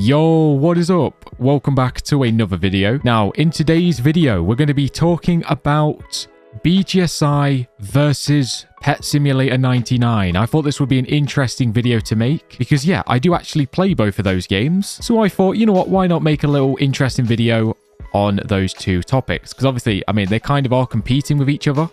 Yo, what is up? Welcome back to another video. Now, in today's video, we're going to be talking about BGSI versus Pet Simulator 99. I thought this would be an interesting video to make because, yeah, I do actually play both of those games. So I thought, you know what, why not make a little interesting video on those two topics? Because obviously, I mean, they kind of are competing with each other.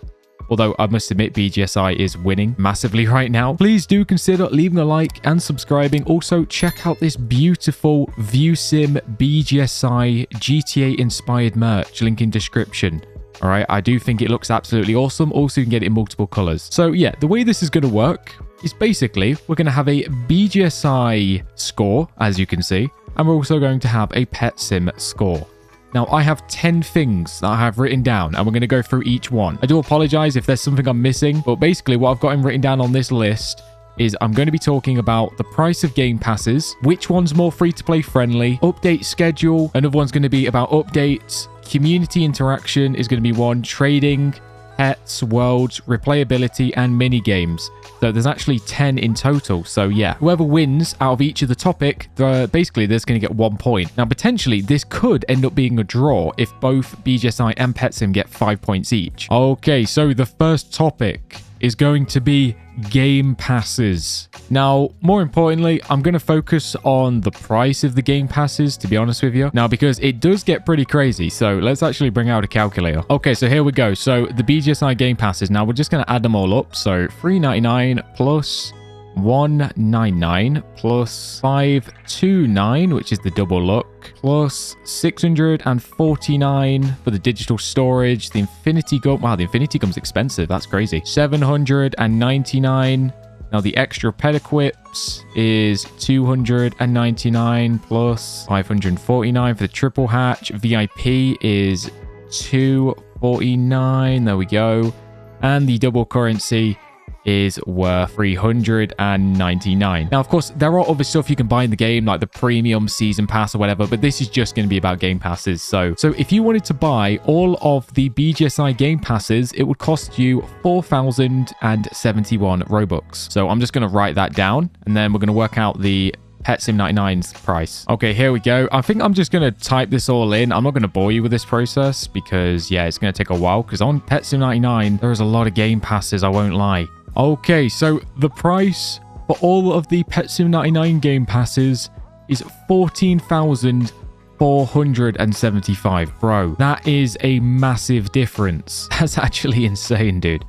Although I must admit BGSI is winning massively right now. Please do consider leaving a like and subscribing. Also, check out this beautiful ViewSim BGSI GTA inspired merch. Link in description. All right, I do think it looks absolutely awesome. Also, you can get it in multiple colors. So yeah, the way this is going to work is basically we're going to have a BGSI score, as you can see. And we're also going to have a Pet Sim score. Now, I have 10 things that I have written down, and we're going to go through each one. I do apologize if there's something I'm missing, but basically what I've got written down on this list is I'm going to be talking about the price of game passes, which one's more free-to-play friendly, update schedule, another one's going to be about updates, community interaction is going to be one, trading, pets, worlds, replayability, and mini games. So there's actually 10 in total. So yeah, whoever wins out of each of the topic, basically there's going to get 1 point. Now potentially this could end up being a draw if both BGSI and Pet Sim get 5 points each. Okay, so the first topic is going to be game passes. Now, more importantly, I'm going to focus on the price of the game passes, to be honest with you. Now, because it does get pretty crazy. So let's actually bring out a calculator. Okay, so here we go. So the BGSI game passes. Now we're just going to add them all up. So $3.99 plus $199 plus $529, which is the double look, plus $649 for the digital storage. The Infinity Gum, wow, the Infinity Gum's expensive. That's crazy. $799. Now the extra pet equips is $299 plus $549 for the triple hatch. VIP is $249. There we go. And the double currency is worth $399. Now, of course, there are other stuff you can buy in the game, like the premium season pass or whatever, but this is just going to be about game passes. So if you wanted to buy all of the BGSI game passes, it would cost you 4,071 Robux. So I'm just going to write that down, and then we're going to work out the Pet Sim 99's price. Okay, here we go. I think I'm just going to type this all in. I'm not going to bore you with this process because, yeah, it's going to take a while because on Pet Sim 99, there is a lot of game passes, I won't lie. Okay, so the price for all of the Pet Sim 99 game passes is 14,475. Bro, that is a massive difference. That's actually insane, dude.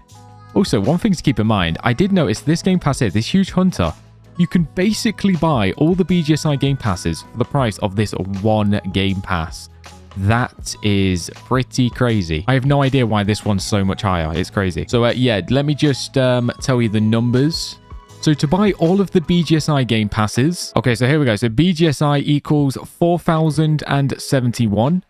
Also, one thing to keep in mind, I did notice this game pass here, this huge hunter, you can basically buy all the BGSI game passes for the price of this one game pass. That is pretty crazy. I have no idea why this one's so much higher. It's crazy. So yeah, let me just tell you the numbers. So to buy all of the BGSI game passes, okay, so here we go. So BGSI equals 4,071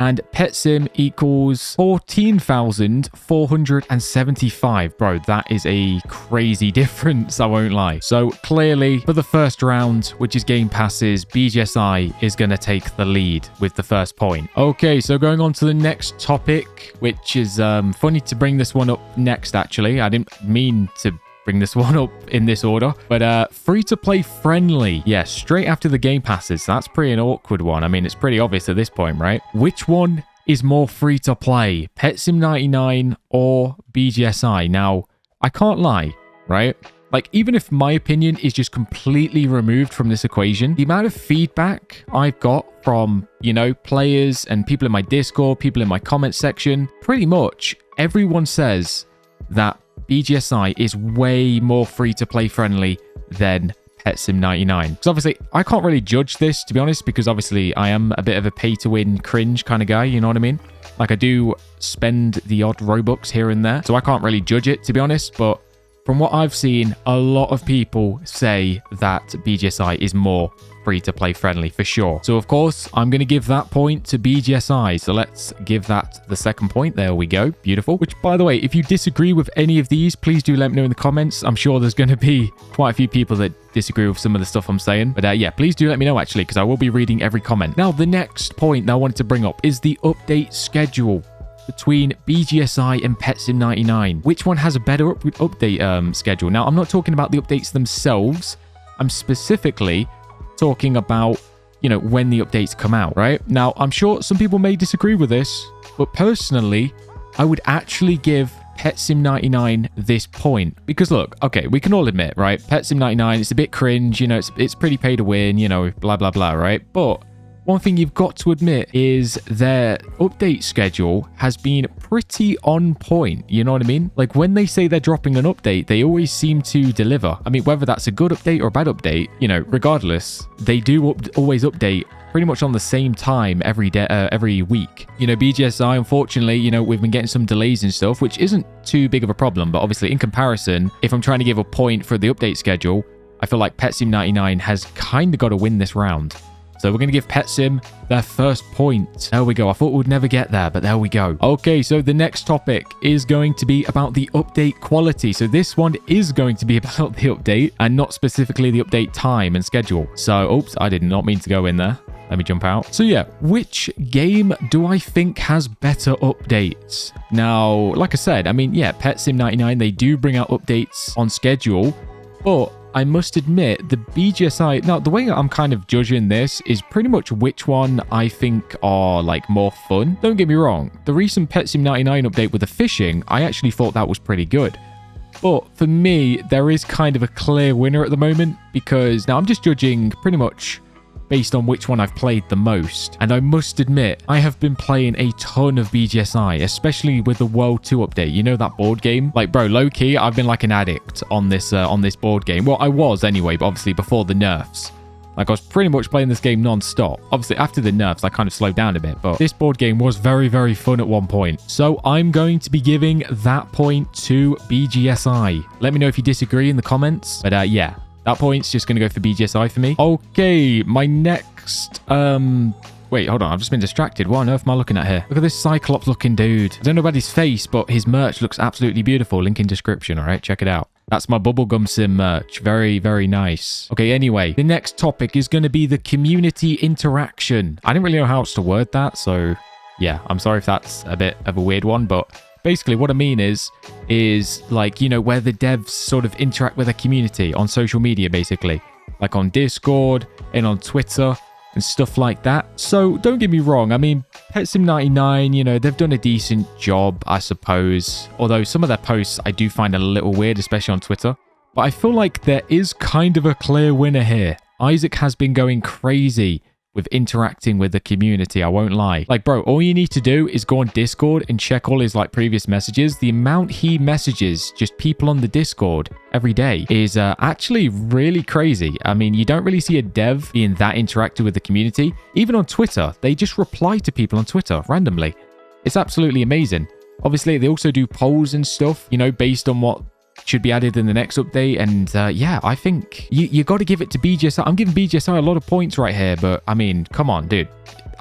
and Pet Sim equals 14,475. Bro, that is a crazy difference, I won't lie. So clearly, for the first round, which is game passes, BGSI is going to take the lead with the first point. Okay, so going on to the next topic, which is funny to bring this one up next, actually. I didn't mean to bring this one up in this order, but free-to-play friendly. Yeah, straight after the game passes. That's pretty an awkward one. I mean, it's pretty obvious at this point, right? Which one is more free-to-play? Pet Sim 99 or BGSI? Now, I can't lie, right? Like, even if my opinion is just completely removed from this equation, the amount of feedback I've got from, you know, players and people in my Discord, people in my comment section, pretty much everyone says that BGSI is way more free-to-play friendly than Pet Sim 99. Because obviously, I can't really judge this, to be honest, because obviously I am a bit of a pay-to-win cringe kind of guy, you know what I mean? Like, I do spend the odd Robux here and there, so I can't really judge it, to be honest, but from what I've seen, a lot of people say that BGSI is more free-to-play friendly for sure. So of course, I'm going to give that point to BGSI. So let's give that the second point. There we go. Beautiful. Which, by the way, if you disagree with any of these, please do let me know in the comments. I'm sure there's going to be quite a few people that disagree with some of the stuff I'm saying. But yeah, please do let me know, actually, because I will be reading every comment. Now, the next point that I wanted to bring up is the update schedule between BGSI and Pet Sim 99. Which one has a better update schedule? Now, I'm not talking about the updates themselves. I'm specifically talking about you know, when the updates come out, right? Now, I'm sure some people may disagree with this, but personally, I would actually give PetSim 99 this point. Because look, okay, we can all admit, right? PetSim 99, it's a bit cringe, you know, it's pretty pay to win, you know, blah, blah, blah, right? But one thing you've got to admit is their update schedule has been pretty on point. You know what I mean? Like when they say they're dropping an update, they always seem to deliver. I mean, whether that's a good update or a bad update, you know, regardless, they do always update pretty much on the same time every day, every week. You know, BGSI, unfortunately, you know, we've been getting some delays and stuff, which isn't too big of a problem. But obviously, in comparison, if I'm trying to give a point for the update schedule, I feel like PetSim 99 has kind of got to win this round. So we're going to give PetSim their first point. There we go. I thought we'd never get there, but there we go. Okay, so the next topic is going to be about the update quality. So this one is going to be about the update and not specifically the update time and schedule. So, oops, I did not mean to go in there. Let me jump out. So yeah, which game do I think has better updates? Now, like I said, I mean, yeah, PetSim 99, they do bring out updates on schedule, but I must admit, the BGSI... Now, the way I'm kind of judging this is pretty much which one I think are, like, more fun. Don't get me wrong. The recent PetSim 99 update with the fishing, I actually thought that was pretty good. But for me, there is kind of a clear winner at the moment because... Now, I'm just judging pretty much based on which one I've played the most. And I must admit, I have been playing a ton of BGSI, especially with the World 2 update. You know that board game? Like, bro, low-key, I've been like an addict on this board game. Well, I was anyway, but obviously before the nerfs. Like, I was pretty much playing this game non-stop. Obviously, after the nerfs, I kind of slowed down a bit, but this board game was very, very fun at one point. So I'm going to be giving that point to BGSI. Let me know if you disagree in the comments. But yeah. That point's just going to go for BGSI for me. Okay, my next... Wait, hold on. I've just been distracted. What on earth am I looking at here? Look at this Cyclops-looking dude. I don't know about his face, but his merch looks absolutely beautiful. Link in description, all right? Check it out. That's my Bubblegum Sim merch. Very, very nice. Okay, anyway, the next topic is going to be the community interaction. I didn't really know how else to word that, so yeah, I'm sorry if that's a bit of a weird one, but... Basically, what I mean is like, you know, where the devs sort of interact with the community on social media, basically. Like on Discord and on Twitter and stuff like that. So don't get me wrong. I mean, PetSim 99, you know, they've done a decent job, I suppose. Although some of their posts I do find a little weird, especially on Twitter. But I feel like there is kind of a clear winner here. Isaac has been going crazy with interacting with the community, I won't lie. Like, bro, all you need to do is go on Discord and check all his, like, previous messages. The amount he messages just people on the Discord every day is actually really crazy. I mean, you don't really see a dev being that interactive with the community. Even on Twitter, they just reply to people on Twitter randomly. It's absolutely amazing. Obviously, they also do polls and stuff, you know, based on what should be added in the next update. And yeah, I think you got to give it to BGSI. I'm giving BGSI a lot of points right here, but I mean, come on, dude.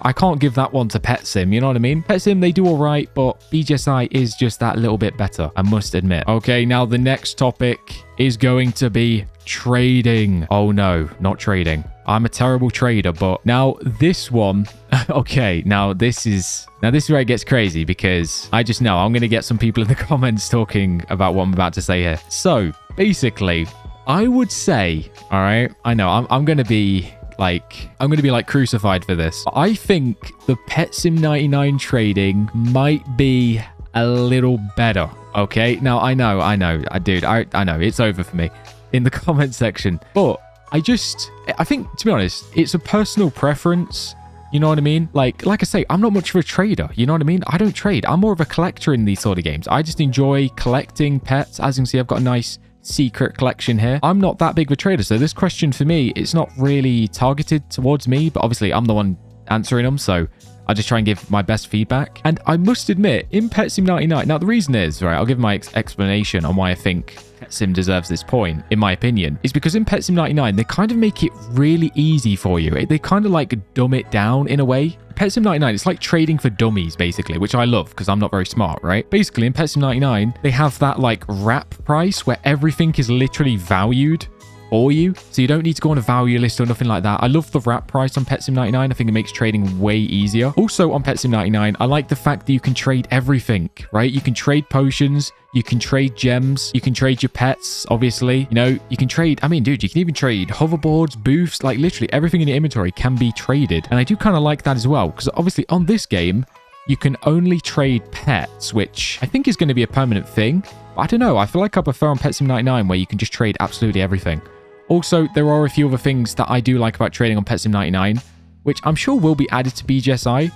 I can't give that one to PetSim, you know what I mean? PetSim, they do all right, but BGSI is just that little bit better, I must admit. Okay, now the next topic is going to be trading. Oh no, not trading. I'm a terrible trader, but now this one, okay, now this is where it gets crazy because I just know I'm going to get some people in the comments talking about what I'm about to say here. So basically, I would say, all right, I know I'm going to be like crucified for this. I think the PetSim 99 trading might be a little better. Okay, now I know, dude, I know it's over for me in the comment section, but I think, to be honest, it's a personal preference. You know what I mean? Like I say, I'm not much of a trader. You know what I mean? I don't trade. I'm more of a collector in these sort of games. I just enjoy collecting pets. As you can see, I've got a nice secret collection here. I'm not that big of a trader. So this question for me, it's not really targeted towards me, but obviously I'm the one answering them. So I just try and give my best feedback. And I must admit, in PetSim 99, now the reason is, right, I'll give my explanation on why I think PetSim deserves this point, in my opinion, is because in PetSim 99, they kind of make it really easy for you. They kind of like dumb it down in a way. PetSim 99, it's like trading for dummies, basically, which I love because I'm not very smart, right? Basically, in PetSim 99, they have that like wrap price where everything is literally valued for you. So you don't need to go on a value list or nothing like that. I love the wrap price on PetSim99. I think it makes trading way easier. Also on PetSim99, I like the fact that you can trade everything, right? You can trade potions, you can trade gems, you can trade your pets, obviously. You know, you can trade, I mean, dude, you can even trade hoverboards, booths, like literally everything in your inventory can be traded. And I do kind of like that as well, because obviously on this game, you can only trade pets, which I think is going to be a permanent thing. But I don't know. I feel like I prefer on PetSim99 where you can just trade absolutely everything. Also, there are a few other things that I do like about trading on PetSim99, which I'm sure will be added to BGSI.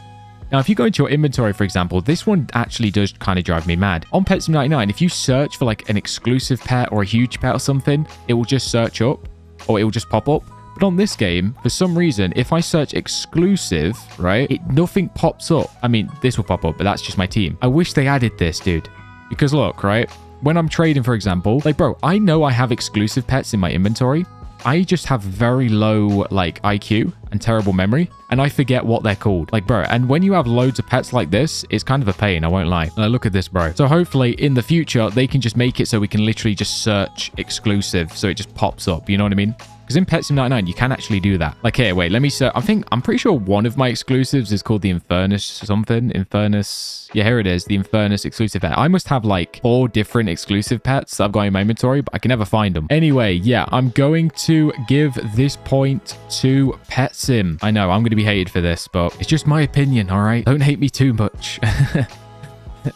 Now, if you go into your inventory, for example, this one actually does kind of drive me mad. On PetSim99, if you search for like an exclusive pet or a huge pet or something, it will just search up or it will just pop up. But on this game, for some reason, if I search exclusive, right, nothing pops up. I mean, this will pop up, but that's just my team. I wish they added this, dude. Because look, right, when I'm trading, for example, like, bro, I know I have exclusive pets in my inventory. I just have very low, like, IQ and terrible memory, and I forget what they're called. Like, bro, and when you have loads of pets like this, it's kind of a pain, I won't lie. Look at this, bro. So hopefully, in the future, they can just make it so we can literally just search exclusive, so it just pops up, you know what I mean? Because in PetSim99, you can actually do that. Like, here, wait, let me search. I'm pretty sure one of my exclusives is called the Infernus something. Infernus. Yeah, here it is. The Infernus exclusive pet. I must have like 4 different exclusive pets that I've got in my inventory, but I can never find them. Anyway, yeah, I'm going to give this point to PetSim. I know, I'm going to be hated for this, but it's just my opinion, all right? Don't hate me too much.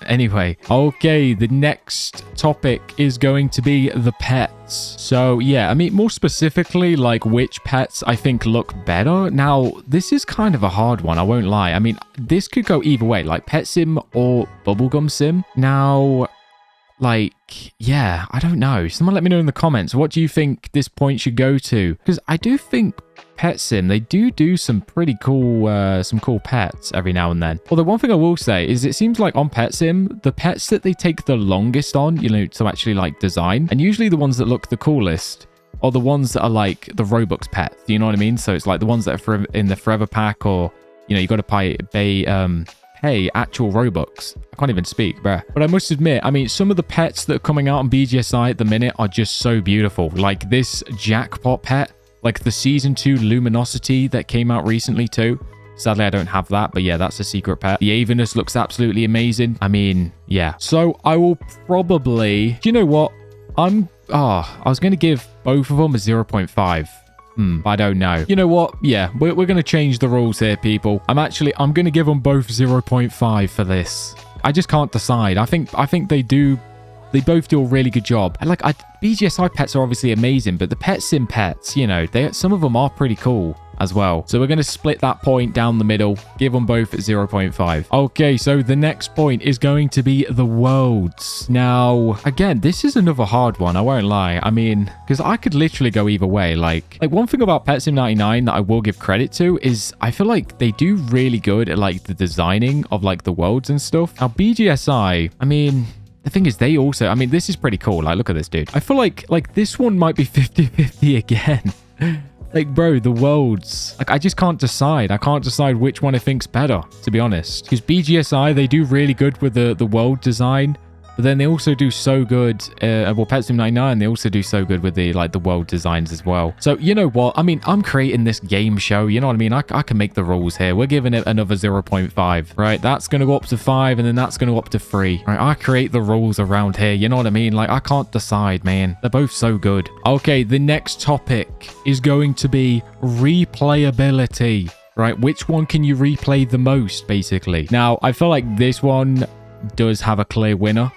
Anyway, okay, the next topic is going to be the pets. So yeah, I mean, more specifically, like which pets I think look better. Now, this is kind of a hard one, I won't lie. I mean, this could go either way, like Pet Sim or Bubblegum Sim. Now, like, yeah, I don't know. Someone let me know in the comments. What do you think this point should go to? Because I do think Pet Sim, they do some pretty cool, some cool pets every now and then. Although one thing I will say is it seems like on Pet Sim, the pets that they take the longest on, you know, to actually like design, and usually the ones that look the coolest are the ones that are like the Robux pets. Do you know what I mean? So it's like the ones that are in the Forever Pack, or, you know, you got to pay actual Robux. I can't even speak, bruh. But I must admit, I mean, some of the pets that are coming out on BGSI at the minute are just so beautiful. Like this jackpot pet, like the Season 2 Luminosity that came out recently too. Sadly, I don't have that, but yeah, that's a secret pet. The Avenus looks absolutely amazing. I mean, yeah. So I will probably... Do you know what? I was going to give both of them a 0.5. I don't know. You know what? Yeah, we're going to change the rules here, people. I'm going to give them both 0.5 for this. I just can't decide. I think they both do a really good job. And like, BGSI pets are obviously amazing, but the Pet Sim pets, you know, some of them are pretty cool as well. So we're going to split that point down the middle, give them both at 0.5. Okay, so the next point is going to be the worlds. Now, again, this is another hard one, I won't lie. I mean, because I could literally go either way. Like one thing about PetSim99 that I will give credit to is I feel like they do really good at like the designing of like the worlds and stuff. Now, BGSI, I mean... The thing is, they also... I mean, this is pretty cool. Like, look at this, dude. I feel like this one might be 50-50 again. Like, bro, the worlds. Like, I just can't decide. I can't decide which one I think's better, to be honest. Because BGSI, they do really good with the world design. But then they also do so good, well, PetSim99, they also do so good with the world designs as well. So, you know what? I mean, I'm creating this game show, you know what I mean? I can make the rules here. We're giving it another 0.5, right? That's going to go up to 5, and then that's going to go up to 3. Right? I create the rules around here, you know what I mean? Like, I can't decide, man. They're both so good. Okay, the next topic is going to be replayability, right? Which one can you replay the most, basically? Now, I feel like this one does have a clear winner.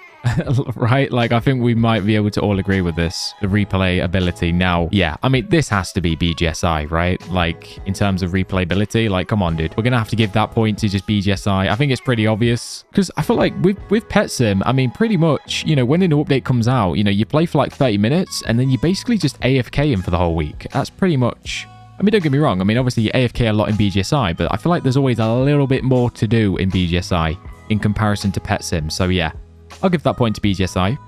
Right? Like, I think we might be able to all agree with this. The replay ability. Now, yeah, I mean, this has to be BGSI, right? Like, in terms of replayability, like, come on, dude. We're going to have to give that point to just BGSI. I think it's pretty obvious. Because I feel like with Pet Sim, I mean, pretty much, you know, when a new update comes out, you know, you play for like 30 minutes and then you basically just AFK in for the whole week. That's pretty much... I mean, don't get me wrong. I mean, obviously, you AFK a lot in BGSI, but I feel like there's always a little bit more to do in BGSI in comparison to Pet Sim. So, yeah. I'll give that point to BGSI.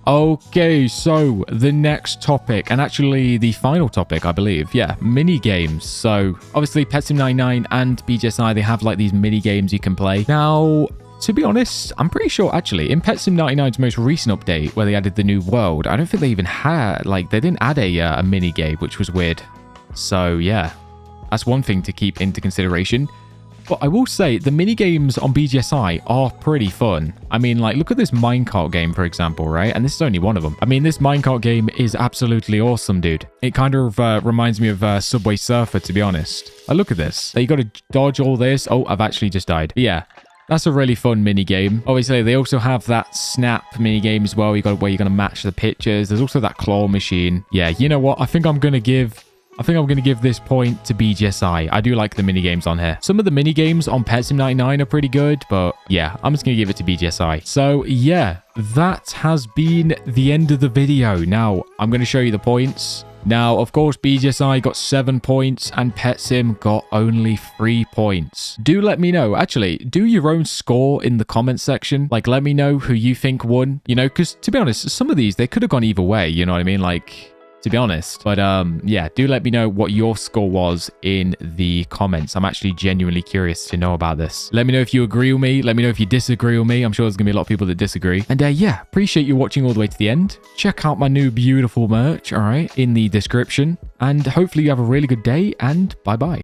Okay, so the next topic, and actually the final topic, I believe. Yeah, mini games. So obviously PetSim99 and BGSI, they have like these mini games you can play. Now, to be honest, I'm pretty sure actually in Pet Sim 99's most recent update where they added the new world, I don't think they even had, like, they didn't add a mini game, which was weird. So yeah, that's one thing to keep into consideration. But I will say the mini games on BGSI are pretty fun. I mean, like, look at this minecart game, for example, right? And this is only one of them. I mean, this minecart game is absolutely awesome, dude. It kind of reminds me of Subway Surfer, to be honest. Look at this. You got to dodge all this. Oh, I've actually just died. But yeah, that's a really fun mini game. Obviously, they also have that snap mini game as well. Where you're going to match the pictures. There's also that claw machine. Yeah, you know what? I think I'm going to give this point to BGSI. I do like the mini games on here. Some of the mini games on Pet Sim 99 are pretty good, but yeah, I'm just going to give it to BGSI. So yeah, that has been the end of the video. Now, I'm going to show you the points. Now, of course, BGSI got 7 points and Pet Sim got only 3 points. Do let me know. Actually, do your own score in the comments section. Like, let me know who you think won. You know, because to be honest, some of these, they could have gone either way. You know what I mean? Like, to be honest. But yeah, do let me know what your score was in the comments. I'm actually genuinely curious to know about this. Let me know if you agree with me. Let me know if you disagree with me. I'm sure there's gonna be a lot of people that disagree. And yeah, appreciate you watching all the way to the end. Check out my new beautiful merch, all right, in the description. And hopefully you have a really good day, and bye-bye.